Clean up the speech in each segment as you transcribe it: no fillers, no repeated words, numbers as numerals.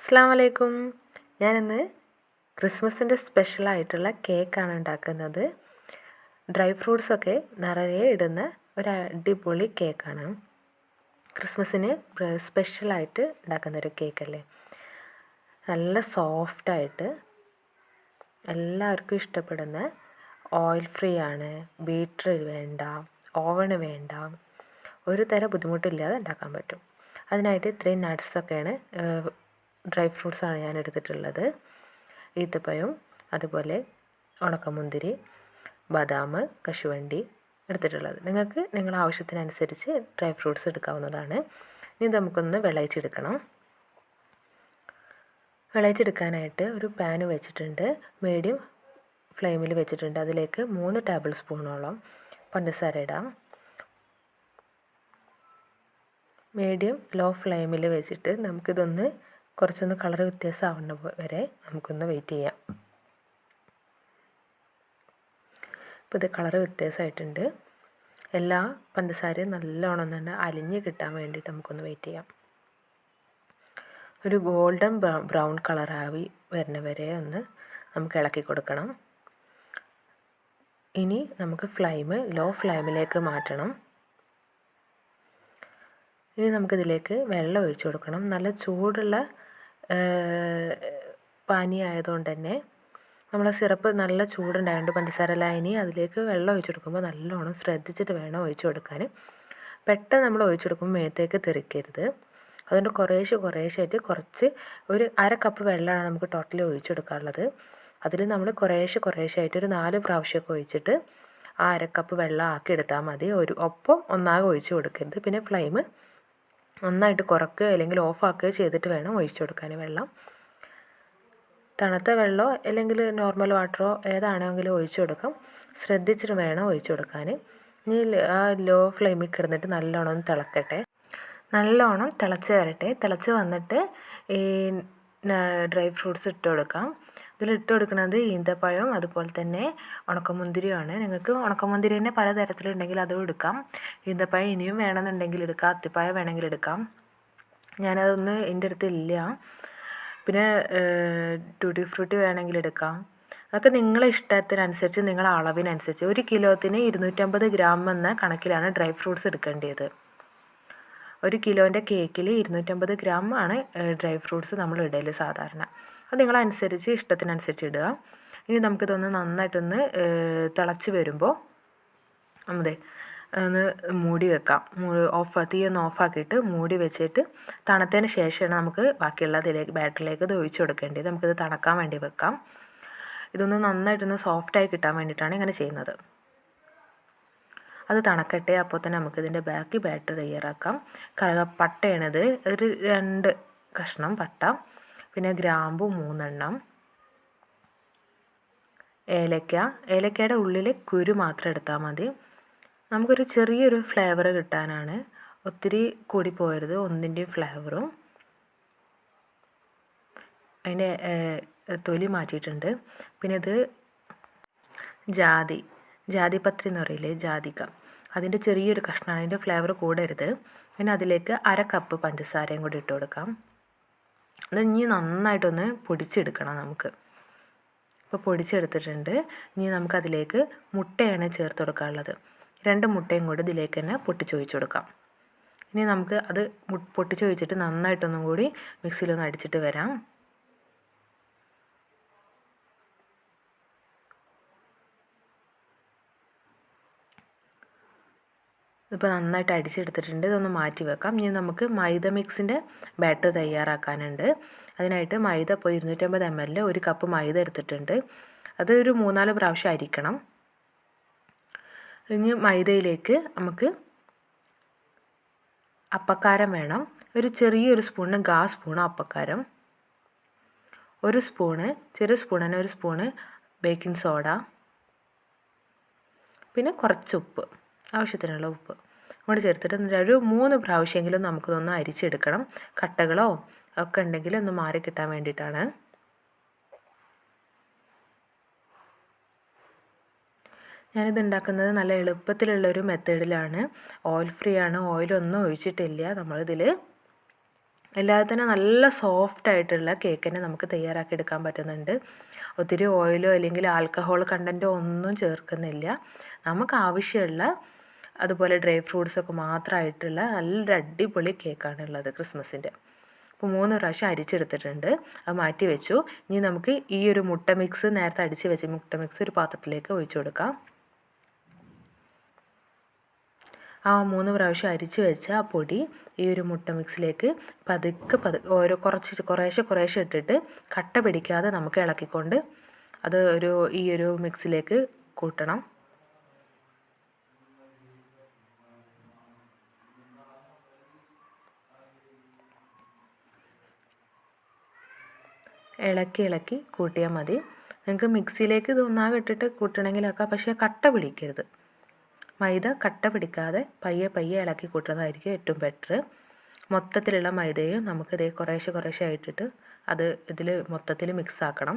അസ്സലാമു അലൈക്കും. ഞാനിന്ന് ക്രിസ്മസിൻ്റെ സ്പെഷ്യലായിട്ടുള്ള കേക്കാണ് ഉണ്ടാക്കുന്നത്. ഡ്രൈ ഫ്രൂട്ട്സൊക്കെ നിറയെ ഇടുന്ന ഒരു അടിപൊളി കേക്കാണ്. ക്രിസ്മസിന് സ്പെഷ്യലായിട്ട് ഉണ്ടാക്കുന്നൊരു കേക്കല്ലേ. നല്ല സോഫ്റ്റായിട്ട് എല്ലാവർക്കും ഇഷ്ടപ്പെടുന്ന, ഓയിൽ ഫ്രീ ആണ്, ബീറ്റർ വേണ്ട, ഓവണ് വേണ്ട, ഒരു തരം ബുദ്ധിമുട്ടില്ലാതെ ഉണ്ടാക്കാൻ പറ്റും. അതിനായിട്ട് ഇത്രയും നട്ട്സൊക്കെയാണ്, ഡ്രൈ ഫ്രൂട്ട്സാണ് ഞാൻ എടുത്തിട്ടുള്ളത്. ഈത്തപ്പഴം, അതുപോലെ ഉണക്കമുന്തിരി, ബദാം, കശുവണ്ടി എടുത്തിട്ടുള്ളത്. നിങ്ങൾക്ക് നിങ്ങളുടെ ആവശ്യത്തിനനുസരിച്ച് ഡ്രൈ ഫ്രൂട്ട്സ് എടുക്കാവുന്നതാണ്. ഇനി നമുക്കൊന്ന് വിളയിച്ചെടുക്കണം. വിളയിച്ചെടുക്കാനായിട്ട് ഒരു പാൻ വെച്ചിട്ടുണ്ട്, മീഡിയം ഫ്ലെയിമിൽ വെച്ചിട്ടുണ്ട്. അതിലേക്ക് 3 ടേബിൾ സ്പൂണോളം പഞ്ചസാര ഇടാം. മീഡിയം ലോ ഫ്ലെയിമിൽ വെച്ചിട്ട് നമുക്കിതൊന്ന് കുറച്ചൊന്ന് കളർ വ്യത്യാസമാവുന്ന വരെ നമുക്കൊന്ന് വെയിറ്റ് ചെയ്യാം. ഇപ്പോൾ ഇത് കളർ വ്യത്യാസമായിട്ടുണ്ട്. എല്ലാ പഞ്ചസാരയും നല്ലോണം തന്നെ അലിഞ്ഞ് കിട്ടാൻ വേണ്ടിയിട്ട് നമുക്കൊന്ന് വെയിറ്റ് ചെയ്യാം. ഒരു ഗോൾഡൻ ബ്രൗൺ കളറായി വരുന്ന വരെ ഒന്ന് നമുക്ക് ഇളക്കി കൊടുക്കണം. ഇനി നമുക്ക് ഫ്ലെയിം ലോ ഫ്ലെയിമിലേക്ക് മാറ്റണം. ഇനി നമുക്കിതിലേക്ക് വെള്ളം ഒഴിച്ചു കൊടുക്കണം. നല്ല ചൂടുള്ള പാനി ആയതുകൊണ്ട് തന്നെ നമ്മളെ സിറപ്പ് നല്ല ചൂടുണ്ടായതുകൊണ്ട് പഞ്ചസാര ലായനി അതിലേക്ക് വെള്ളം ഒഴിച്ചു കൊടുക്കുമ്പോൾ നല്ലോണം ശ്രദ്ധിച്ചിട്ട് വേണം ഒഴിച്ചു കൊടുക്കാൻ. പെട്ടെന്ന് നമ്മൾ ഒഴിച്ചു കൊടുക്കുമ്പോൾ മേത്തേക്ക് തെറിക്കരുത്. അതുകൊണ്ട് കുറേശ്ശായിട്ട് കുറച്ച് ഒരു 1/2 കപ്പ് വെള്ളമാണ് നമുക്ക് ടോട്ടലി ഒഴിച്ചു കൊടുക്കാനുള്ളത്. അതിൽ നമ്മൾ കുറേശ്ശായിട്ട് ഒരു 4 പ്രാവശ്യമൊക്കെ ഒഴിച്ചിട്ട് ആ 1/2 കപ്പ് വെള്ളം ആക്കി എടുത്താൽ മതി. ഒപ്പം ഒന്നാകെ ഒഴിച്ചു കൊടുക്കരുത്. പിന്നെ ഫ്ലെയിം നന്നായിട്ട് കുറയ്ക്കുക അല്ലെങ്കിൽ ഓഫാക്കുകയോ ചെയ്തിട്ട് വേണം ഒഴിച്ചു കൊടുക്കാൻ വെള്ളം. തണുത്ത വെള്ളമോ അല്ലെങ്കിൽ നോർമൽ വാട്ടറോ ഏതാണെങ്കിലും ഒഴിച്ചു കൊടുക്കാം. ശ്രദ്ധിച്ചിട്ട് വേണം ഒഴിച്ചു കൊടുക്കാൻ. ഇനി ആ ലോ ഫ്ലെയിമിൽ കിടന്നിട്ട് നല്ലോണം ഒന്ന് തിളക്കട്ടെ. നല്ലോണം തിളച്ച് വരട്ടെ. തിളച്ച് വന്നിട്ട് ഈ ഡ്രൈ ഫ്രൂട്ട്സ് ഇട്ട് കൊടുക്കാം. ഇതിലിട്ട് കൊടുക്കുന്നത് ഈന്തപ്പഴം, അതുപോലെ തന്നെ ഉണക്കമുന്തിരിയാണ്. നിങ്ങൾക്ക് ഉണക്കമുന്തിരി തന്നെ പലതരത്തിലുണ്ടെങ്കിൽ അതും എടുക്കാം. ഈന്തപ്പഴം ഇനിയും വേണമെന്നുണ്ടെങ്കിൽ എടുക്കാം, അത്തിപ്പഴം വേണമെങ്കിൽ എടുക്കാം. ഞാനതൊന്നും എൻ്റെ അടുത്ത് ഇല്ല. പിന്നെ ടൂട്ടി ഫ്രൂട്ടി വേണമെങ്കിൽ എടുക്കാം. അതൊക്കെ നിങ്ങളെ ഇഷ്ടത്തിനനുസരിച്ച്, നിങ്ങളെ അളവിനനുസരിച്ച്. 1 കിലോത്തിന് 250 ഗ്രാം എന്ന കണക്കിലാണ് ഡ്രൈ ഫ്രൂട്ട്സ് എടുക്കേണ്ടത്. 1 കിലോൻ്റെ കേക്കിൽ 250 ഗ്രാം ആണ് ഡ്രൈ ഫ്രൂട്ട്സ് നമ്മൾ ഇടൽ സാധാരണ. അത് നിങ്ങളനുസരിച്ച് ഇഷ്ടത്തിനനുസരിച്ച് ഇടുക. ഇനി നമുക്കിതൊന്ന് നന്നായിട്ടൊന്ന് തിളച്ച് വരുമ്പോൾ ഒന്ന് മൂടി വെക്കാം. തീ ഒന്ന് ഓഫാക്കിയിട്ട് മൂടി വെച്ചിട്ട് തണുത്തതിന് ശേഷമാണ് നമുക്ക് ബാക്കിയുള്ള ബാറ്ററിലേക്ക് ഇത് ഒഴിച്ചു കൊടുക്കേണ്ടത്. നമുക്കിത് തണുക്കാൻ വേണ്ടി വെക്കാം. ഇതൊന്ന് നന്നായിട്ടൊന്ന് സോഫ്റ്റായി കിട്ടാൻ വേണ്ടിയിട്ടാണ് ഇങ്ങനെ ചെയ്യുന്നത്. അത് തണുക്കട്ടെ. അപ്പോൾ തന്നെ നമുക്കിതിൻ്റെ ബാക്കി ബാറ്റർ തയ്യാറാക്കാം. പട്ടയാണിത്, ഒരു 2 കഷ്ണം പട്ട, പിന്നെ ഗ്രാമ്പു 3 എണ്ണം, ഏലക്കയുടെ ഉള്ളിൽ കുരു മാത്രം എടുത്താൽ മതി. നമുക്കൊരു ചെറിയൊരു ഫ്ലേവർ കിട്ടാനാണ്. ഒത്തിരി കൂടി പോകരുത് ഒന്നിൻ്റെയും ഫ്ലേവറും. അതിൻ്റെ തൊലി മാറ്റിയിട്ടുണ്ട്. പിന്നെ ഇത് ജാതിപത്രി എന്ന് പറയില്ലേ, ജാതിക്ക, അതിൻ്റെ ചെറിയൊരു കഷ്ണമാണ്. അതിൻ്റെ ഫ്ലേവർ കൂടരുത്. പിന്നെ അതിലേക്ക് 1/2 കപ്പ് പഞ്ചസാരയും കൂടി ഇട്ട് കൊടുക്കാം. അത് ഇനി നന്നായിട്ടൊന്ന് പൊടിച്ചെടുക്കണം നമുക്ക്. ഇപ്പോൾ പൊടിച്ചെടുത്തിട്ടുണ്ട്. ഇനി നമുക്കതിലേക്ക് മുട്ടയാണ് ചേർത്ത് കൊടുക്കാനുള്ളത്. 2 മുട്ടയും കൂടി ഇതിലേക്ക് തന്നെ പൊട്ടിച്ചൊഴിച്ച് കൊടുക്കാം. ഇനി നമുക്ക് അത് പൊട്ടിച്ചൊഴിച്ചിട്ട് നന്നായിട്ടൊന്നും കൂടി മിക്സിയിലൊന്ന് അടിച്ചിട്ട് വരാം. ഇപ്പോൾ നന്നായിട്ട് അടിച്ചെടുത്തിട്ടുണ്ട്. ഇതൊന്ന് മാറ്റി വെക്കാം. ഇനി നമുക്ക് മൈദ മിക്സിൻ്റെ ബാറ്റർ തയ്യാറാക്കാനുണ്ട്. അതിനായിട്ട് മൈദ ഇപ്പോൾ 250 ml 1 കപ്പ് മൈദ എടുത്തിട്ടുണ്ട്. അത് ഒരു 3-4 പ്രാവശ്യം അരിക്കണം. ഇനി മൈദയിലേക്ക് നമുക്ക് അപ്പക്കാരം വേണം. ഒരു ചെറിയൊരു സ്പൂണ് അപ്പക്കാരം, 1 സ്പൂണ്, ചെറിയ സ്പൂണിന് 1 സ്പൂണ് ബേക്കിംഗ് സോഡ, പിന്നെ കുറച്ച് ഉപ്പ്, ആവശ്യത്തിനുള്ള ഉപ്പ് കൂടി ചേർത്തിട്ട് ഒരു 3 പ്രാവശ്യമെങ്കിലും നമുക്കിതൊന്ന് അരിച്ചെടുക്കണം. കട്ടകളോ ഒക്കെ ഉണ്ടെങ്കിൽ ഒന്ന് മാറി കിട്ടാൻ വേണ്ടിയിട്ടാണ്. ഞാനിത് ഉണ്ടാക്കുന്നത് നല്ല എളുപ്പത്തിലുള്ളൊരു മെത്തേഡിലാണ്. ഓയിൽ ഫ്രീ ആണ്, ഓയിലൊന്നും ഒഴിച്ചിട്ടില്ല നമ്മളിതിൽ. അല്ലാതെ തന്നെ നല്ല സോഫ്റ്റായിട്ടുള്ള കേക്ക് തന്നെ നമുക്ക് തയ്യാറാക്കി എടുക്കാൻ പറ്റുന്നുണ്ട്. ഒത്തിരി ഓയിലോ അല്ലെങ്കിൽ ആൽക്കഹോൾ കണ്ടൻറ്റോ ഒന്നും ചേർക്കുന്നില്ല. നമുക്ക് ആവശ്യമുള്ള അതുപോലെ ഡ്രൈ ഫ്രൂട്ട്സൊക്കെ മാത്രമായിട്ടുള്ള നല്ലൊരു അടിപൊളി കേക്കാണുള്ളത് ക്രിസ്മസിൻ്റെ. അപ്പോൾ 3 പ്രാവശ്യം അരിച്ചെടുത്തിട്ടുണ്ട്, അത് മാറ്റി വെച്ചു. ഇനി നമുക്ക് ഈ ഒരു മുട്ട മിക്സ്, നേരത്തെ അടിച്ച് വെച്ച മുട്ട മിക്സ് ഒരു പാത്രത്തിലേക്ക് ഒഴിച്ചു കൊടുക്കാം. ആ 3 പ്രാവശ്യം അരിച്ച് വെച്ച ആ പൊടി ഈ ഒരു മുട്ട മിക്സിലേക്ക് പതുക്കെ കുറേശ്ശെ ഇട്ടിട്ട് കട്ട പിടിക്കാതെ നമുക്ക് ഇളക്കിക്കൊണ്ട് അത് ഈ ഒരു മിക്സിലേക്ക് കൂട്ടണം. ഇളക്കി കൂട്ടിയാൽ മതി. നിങ്ങൾക്ക് മിക്സിയിലേക്ക് ഇത് ഒന്നാകെ ഇട്ടിട്ട് കൂട്ടണമെങ്കിലൊക്കെ, പക്ഷേ കട്ട പിടിക്കരുത്. മൈദ കട്ട പിടിക്കാതെ പയ്യെ ഇളക്കി കൂട്ടുന്നതായിരിക്കും ഏറ്റവും ബെറ്റർ. മൊത്തത്തിലുള്ള മൈദയും നമുക്കിത് കുറേശ്ശെ ആയിട്ടിട്ട് അത് ഇതിൽ മൊത്തത്തിൽ മിക്സ് ആക്കണം.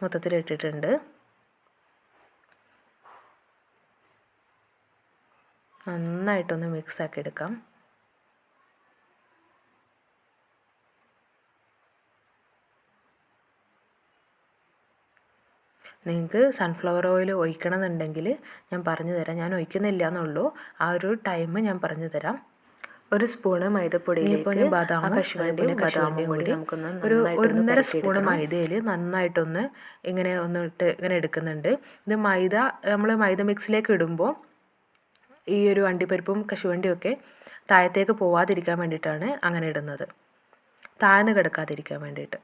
മൊത്തത്തിലിട്ടിട്ടുണ്ട്. നന്നായിട്ടൊന്ന് മിക്സ് ആക്കി എടുക്കാം. നിങ്ങൾക്ക് സൺഫ്ലവർ ഓയിൽ ഒഴിക്കണമെന്നുണ്ടെങ്കിൽ ഞാൻ പറഞ്ഞു തരാം. ഞാൻ ഒഴിക്കുന്നില്ല എന്നുള്ളൂ. ആ ഒരു ടൈം ഞാൻ പറഞ്ഞു തരാം. 1 സ്പൂണ് മൈദപ്പൊടിയിലേക്ക് ബദാമും കൂടി ഒരു 1.5 സ്പൂണ് മൈദയിൽ നന്നായിട്ടൊന്ന് ഇങ്ങനെ എടുക്കുന്നുണ്ട്. ഇത് നമ്മൾ മൈദ മിക്സിലേക്ക് ഇടുമ്പോൾ ഈ ഒരു അണ്ടിപ്പരിപ്പും കശുവണ്ടിയും ഒക്കെ താഴത്തേക്ക് പോവാതിരിക്കാൻ വേണ്ടിയിട്ടാണ് അങ്ങനെ ഇടുന്നത്, താഴ്ന്ന് കിടക്കാതിരിക്കാൻ വേണ്ടിയിട്ട്.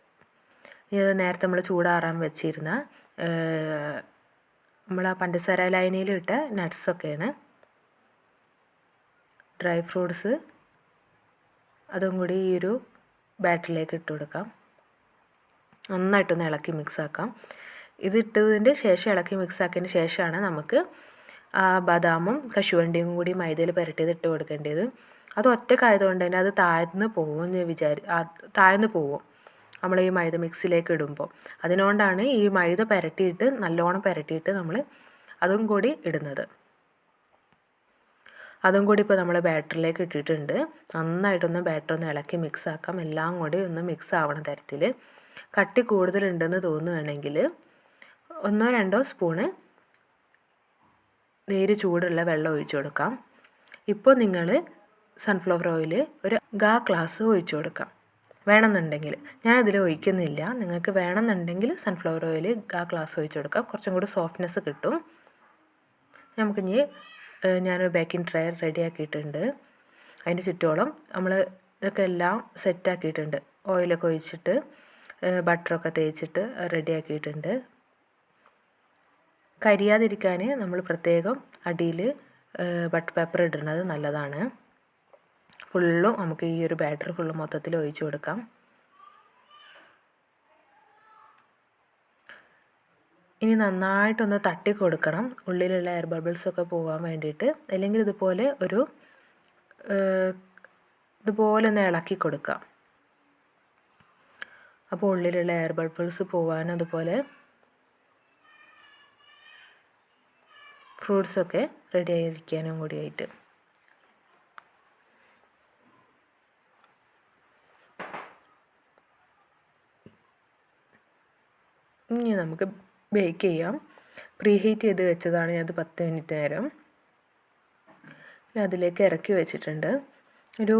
ഇത് നേരത്തെ നമ്മൾ ചൂടാറാൻ വെച്ചിരുന്ന നമ്മൾ ആ പഞ്ചസാര ലൈനിലിട്ട നട്ട്സൊക്കെയാണ്, ഡ്രൈ ഫ്രൂട്ട്സ്. അതും കൂടി ഈ ഒരു ബാറ്ററിലേക്ക് ഇട്ട് കൊടുക്കാം. നന്നായിട്ടൊന്ന് ഇളക്കി മിക്സാക്കാം. ഇത് ഇട്ടതിൻ്റെ ശേഷം ഇളക്കി മിക്സാക്കിയതിന് ശേഷമാണ് നമുക്ക് ബദാമും കശുവണ്ടിയും കൂടി മൈദയിൽ പുരട്ടിയത് ഇട്ട് കൊടുക്കേണ്ടത്. അത് ഒറ്റക്കായതുകൊണ്ട് തന്നെ അത് താഴ്ന്ന് പോവും നമ്മൾ ഈ മൈദ മിക്സിലേക്ക് ഇടുമ്പോൾ. അതിനുകൊണ്ടാണ് ഈ മൈദ നല്ലോണം പുരട്ടിയിട്ട് നമ്മൾ അതും കൂടി ഇടുന്നത്. അതും കൂടി ഇപ്പോൾ നമ്മൾ ബാറ്ററിലേക്ക് ഇട്ടിട്ടുണ്ട്. നന്നായിട്ടൊന്ന് ബാറ്റർ ഒന്ന് ഇളക്കി മിക്സ് ആക്കാം. എല്ലാം കൂടി ഒന്ന് മിക്സ് ആവണ തരത്തിൽ. കട്ടി കൂടുതലുണ്ടെന്ന് തോന്നുകയാണെങ്കിൽ 1-2 സ്പൂണ് നേര് ചൂടുള്ള വെള്ളം ഒഴിച്ചു കൊടുക്കാം. ഇപ്പോൾ നിങ്ങൾ സൺഫ്ലവർ ഓയിൽ ഒരു ഗ്ലാസ് ഒഴിച്ചു കൊടുക്കാം വേണമെന്നുണ്ടെങ്കിൽ. ഞാനതിൽ ഒഴിക്കുന്നില്ല. നിങ്ങൾക്ക് വേണമെന്നുണ്ടെങ്കിൽ സൺഫ്ലവർ ഓയിൽ ഗ്ലാസ് ഒഴിച്ചു കൊടുക്കാം. കുറച്ചും കൂടി സോഫ്റ്റ്നെസ് കിട്ടും. നമുക്കിനി ഞാനൊരു ബേക്കിംഗ് ട്രേ റെഡിയാക്കിയിട്ടുണ്ട്. അതിൻ്റെ ചുറ്റോളം നമ്മൾ ഇതൊക്കെ എല്ലാം സെറ്റാക്കിയിട്ടുണ്ട്. ഓയിലൊക്കെ ഒഴിച്ചിട്ട് ബട്ടറൊക്കെ തേച്ചിട്ട് റെഡിയാക്കിയിട്ടുണ്ട്. കരിയാതിരിക്കാൻ നമ്മൾ പ്രത്യേകം അടിയിൽ ബട്ടർ പേപ്പർ ഇടുന്നത് നല്ലതാണ്. ഫുള്ളും നമുക്ക് ഈ ഒരു ബാറ്റർ ഫുള്ളും മൊത്തത്തിൽ ഒഴിച്ചു കൊടുക്കാം. ഇനി നന്നായിട്ടൊന്ന് തട്ടി കൊടുക്കണം, ഉള്ളിലുള്ള എയർ ബബിൾസൊക്കെ പോകാൻ വേണ്ടിയിട്ട്. അല്ലെങ്കിൽ ഇതുപോലെ ഒന്ന് ഇളക്കി കൊടുക്കാം. അപ്പോൾ ഉള്ളിലുള്ള എയർ ബബിൾസ് പോകാനും അതുപോലെ ഫ്രൂട്ട്സൊക്കെ റെഡി ആയിരിക്കാനും കൂടിയായിട്ട്. ഇനി നമുക്ക് ബേക്ക് ചെയ്യാം. പ്രീ ഹീറ്റ് ചെയ്ത് വെച്ചതാണ് ഞാനത് 10 മിനിറ്റ് നേരം. അതിലേക്ക് ഇറക്കി വെച്ചിട്ടുണ്ട്. ഒരു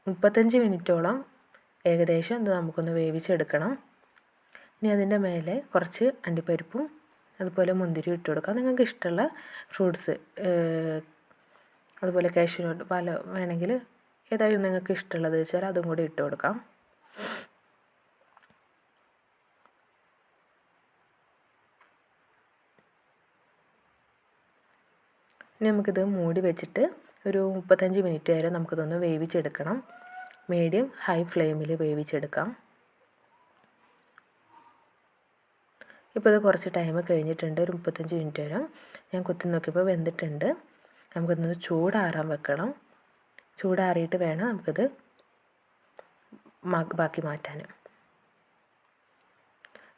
35 മിനിറ്റോളം ഏകദേശം ഇത് നമുക്കൊന്ന് വേവിച്ചെടുക്കണം. ഇനി അതിൻ്റെ മേലെ കുറച്ച് അണ്ടിപ്പരിപ്പും അതുപോലെ മുന്തിരി ഇട്ട് കൊടുക്കാം. നിങ്ങൾക്ക് ഇഷ്ടമുള്ള ഫ്രൂട്ട്സ് അതുപോലെ കാഷ്യൂനട്ട് പല വേണമെങ്കിൽ ഏതായാലും നിങ്ങൾക്ക് ഇഷ്ടമുള്ളത് വെച്ചാൽ അതും കൂടി ഇട്ട് കൊടുക്കാം. ഇനി നമുക്കിത് മൂടി വെച്ചിട്ട് ഒരു 35 മിനിറ്റ് വരെ നമുക്കിതൊന്ന് വേവിച്ചെടുക്കണം. മീഡിയം ഹൈ ഫ്ലെയിമിൽ വേവിച്ചെടുക്കാം. ഇപ്പോൾ ഇത് കുറച്ച് ടൈം കഴിഞ്ഞിട്ടുണ്ട്. ഒരു 35 മിനിറ്റ് വരെ ഞാൻ കുത്തി നോക്കിയപ്പോൾ വെന്തിട്ടുണ്ട്. നമുക്കിതൊന്ന് ചൂടാറാൻ വെക്കണം. ചൂടാറിയിട്ട് വേണം നമുക്കിത് ബാക്കി മാറ്റാൻ.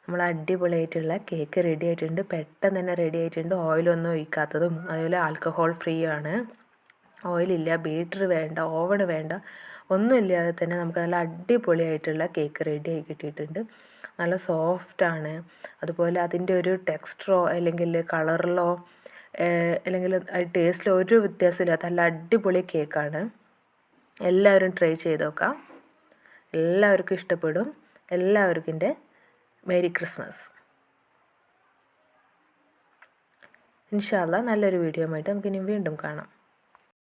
നമ്മൾ അടിപൊളിയായിട്ടുള്ള കേക്ക് റെഡി ആയിട്ടുണ്ട്. പെട്ടെന്ന് തന്നെ റെഡി ആയിട്ടുണ്ട്. ഓയിലൊന്നും ഒഴിക്കാത്തതും അതുപോലെ ആൽക്കഹോൾ ഫ്രീ ആണ്. ഓയിലില്ല, ബീറ്റർ വേണ്ട, ഓവൺ വേണ്ട, ഒന്നുമില്ലാതെ തന്നെ നമുക്ക് നല്ല അടിപൊളിയായിട്ടുള്ള കേക്ക് റെഡി ആയി കിട്ടിയിട്ടുണ്ട്. നല്ല സോഫ്റ്റാണ്. അതുപോലെ അതിൻ്റെ ഒരു ടെക്സ്ചറോ അല്ലെങ്കിൽ കളറിലോ അല്ലെങ്കിൽ ടേസ്റ്റിലോ ഒരു വ്യത്യാസമില്ലാത്ത നല്ല അടിപൊളി കേക്കാണ്. എല്ലാവരും ട്രൈ ചെയ്ത് നോക്കാം. എല്ലാവർക്കും ഇഷ്ടപ്പെടും. എല്ലാവർക്കും എൻ്റെ മേരി ക്രിസ്മസ്. ഇൻഷാ അല്ലാ നല്ലൊരു വീഡിയോ ആയിട്ട് നമുക്കിനി വീണ്ടും കാണാം.